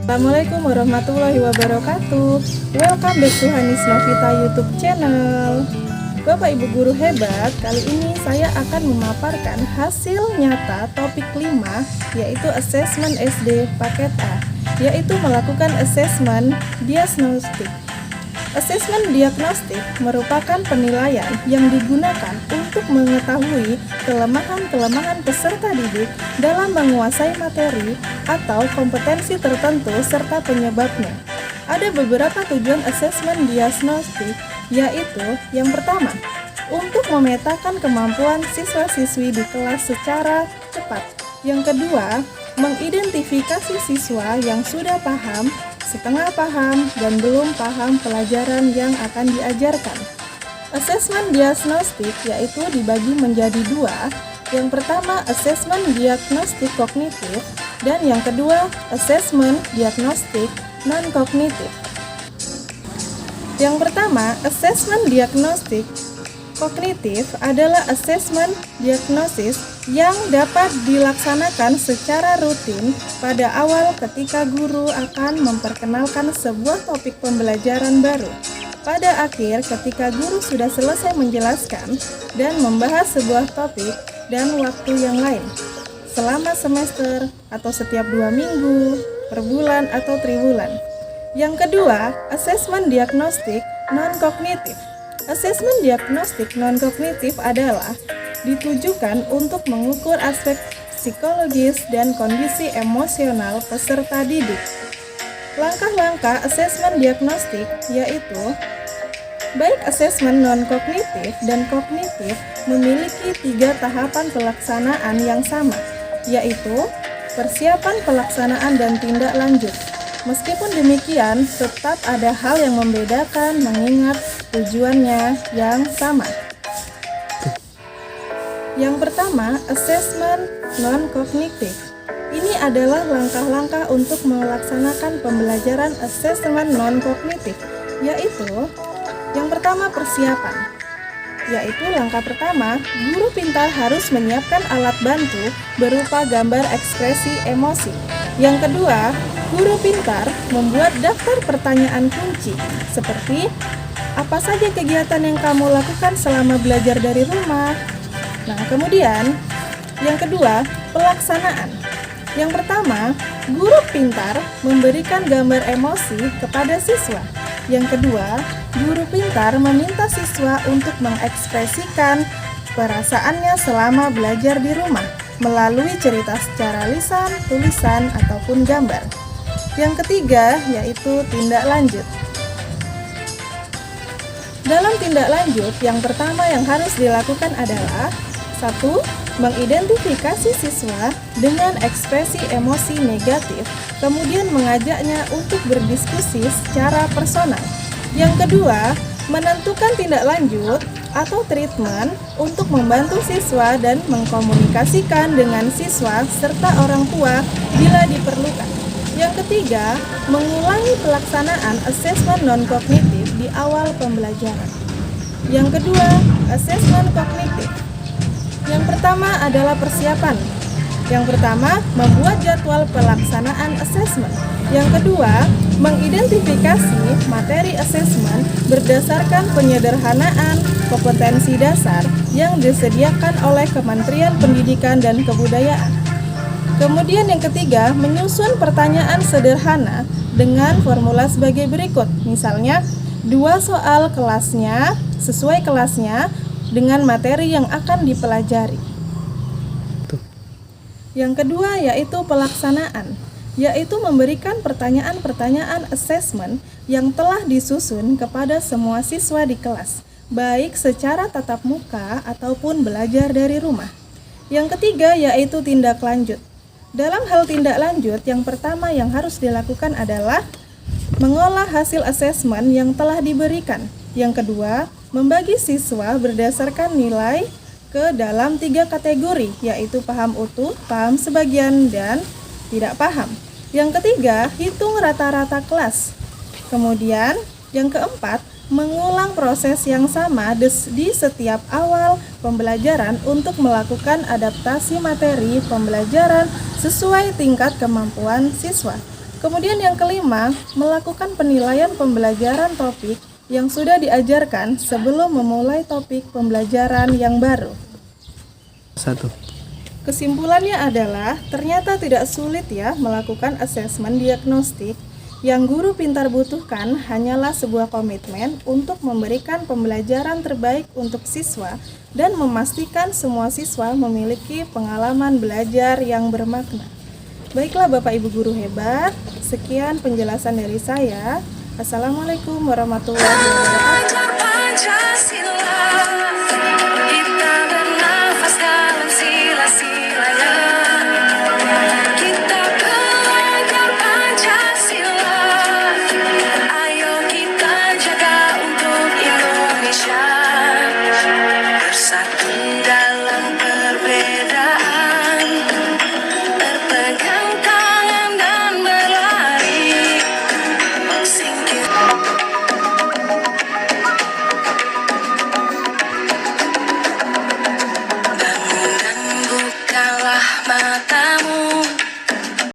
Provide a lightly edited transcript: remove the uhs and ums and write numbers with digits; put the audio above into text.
Assalamualaikum warahmatullahi wabarakatuh. Welcome back to Hanis Novita YouTube channel. Bapak Ibu guru hebat, kali ini saya akan memaparkan hasil nyata topik 5, yaitu asesmen SD paket A, yaitu melakukan asesmen diagnostik. Asesmen diagnostik merupakan penilaian yang digunakan untuk mengetahui kelemahan-kelemahan peserta didik dalam menguasai materi atau kompetensi tertentu serta penyebabnya. Ada beberapa tujuan asesmen diagnostik, yaitu yang pertama, untuk memetakan kemampuan siswa-siswi di kelas secara cepat. Yang kedua, mengidentifikasi siswa yang sudah paham, setengah paham, dan belum paham pelajaran yang akan diajarkan. Asesmen diagnostik yaitu dibagi menjadi dua. Yang pertama, asesmen diagnostik kognitif, dan yang kedua, asesmen diagnostik non-kognitif. Yang pertama, asesmen diagnostik kognitif adalah asesmen diagnosis yang dapat dilaksanakan secara rutin pada awal ketika guru akan memperkenalkan sebuah topik pembelajaran baru. Pada akhir ketika guru sudah selesai menjelaskan dan membahas sebuah topik dan waktu yang lain, selama semester atau setiap 2 minggu, per bulan atau triwulan. Yang kedua, asesmen diagnostik non-kognitif. Asesmen diagnostik non-kognitif adalah ditujukan untuk mengukur aspek psikologis dan kondisi emosional peserta didik. Langkah-langkah asesmen diagnostik yaitu baik asesmen non-kognitif dan kognitif memiliki 3 tahapan pelaksanaan yang sama, yaitu persiapan, pelaksanaan, dan tindak lanjut. Meskipun demikian, tetap ada hal yang membedakan mengingat tujuannya yang sama. Yang pertama, asesmen non-kognitif. Ini adalah langkah-langkah untuk melaksanakan pembelajaran asesmen non-kognitif, yaitu yang pertama, persiapan. Yaitu langkah pertama, guru pintar harus menyiapkan alat bantu berupa gambar ekspresi emosi. Yang kedua, guru pintar membuat daftar pertanyaan kunci seperti apa saja kegiatan yang kamu lakukan selama belajar dari rumah. Nah, kemudian yang kedua, pelaksanaan. Yang pertama, guru pintar memberikan gambar emosi kepada siswa. Yang kedua, guru pintar meminta siswa untuk mengekspresikan perasaannya selama belajar di rumah melalui cerita secara lisan, tulisan, ataupun gambar. Yang ketiga, yaitu tindak lanjut. Dalam tindak lanjut, yang pertama yang harus dilakukan adalah 1. Mengidentifikasi siswa dengan ekspresi emosi negatif, kemudian mengajaknya untuk berdiskusi secara personal. Yang kedua, menentukan tindak lanjut atau treatment untuk membantu siswa dan mengkomunikasikan dengan siswa serta orang tua bila diperlukan. Yang ketiga, mengulangi pelaksanaan asesmen non-kognitif di awal pembelajaran. Yang kedua, asesmen kognitif. Yang pertama adalah persiapan. Yang pertama, membuat jadwal pelaksanaan asesmen. Yang kedua, mengidentifikasi materi asesmen berdasarkan penyederhanaan kompetensi dasar yang disediakan oleh Kementerian Pendidikan dan Kebudayaan. Kemudian yang ketiga, menyusun pertanyaan sederhana dengan formula sebagai berikut. Misalnya, 2 soal kelasnya, sesuai kelasnya, dengan materi yang akan dipelajari. Yang kedua yaitu pelaksanaan, yaitu memberikan pertanyaan-pertanyaan asesmen yang telah disusun kepada semua siswa di kelas, baik secara tatap muka ataupun belajar dari rumah. Yang ketiga yaitu tindak lanjut. Dalam hal tindak lanjut, yang pertama yang harus dilakukan adalah mengolah hasil asesmen yang telah diberikan. Yang kedua, membagi siswa berdasarkan nilai ke dalam 3 kategori, yaitu paham utuh, paham sebagian, dan tidak paham. Yang ketiga, hitung rata-rata kelas. Kemudian, yang keempat, mengulang proses yang sama di setiap awal pembelajaran untuk melakukan adaptasi materi pembelajaran sesuai tingkat kemampuan siswa. Kemudian yang kelima, melakukan penilaian pembelajaran topik yang sudah diajarkan sebelum memulai topik pembelajaran yang baru. 1. Kesimpulannya adalah, ternyata tidak sulit ya melakukan asesmen diagnostik. Yang guru pintar butuhkan hanyalah sebuah komitmen untuk memberikan pembelajaran terbaik untuk siswa dan memastikan semua siswa memiliki pengalaman belajar yang bermakna. Baiklah Bapak Ibu guru hebat, sekian penjelasan dari saya. Assalamualaikum warahmatullahi wabarakatuh.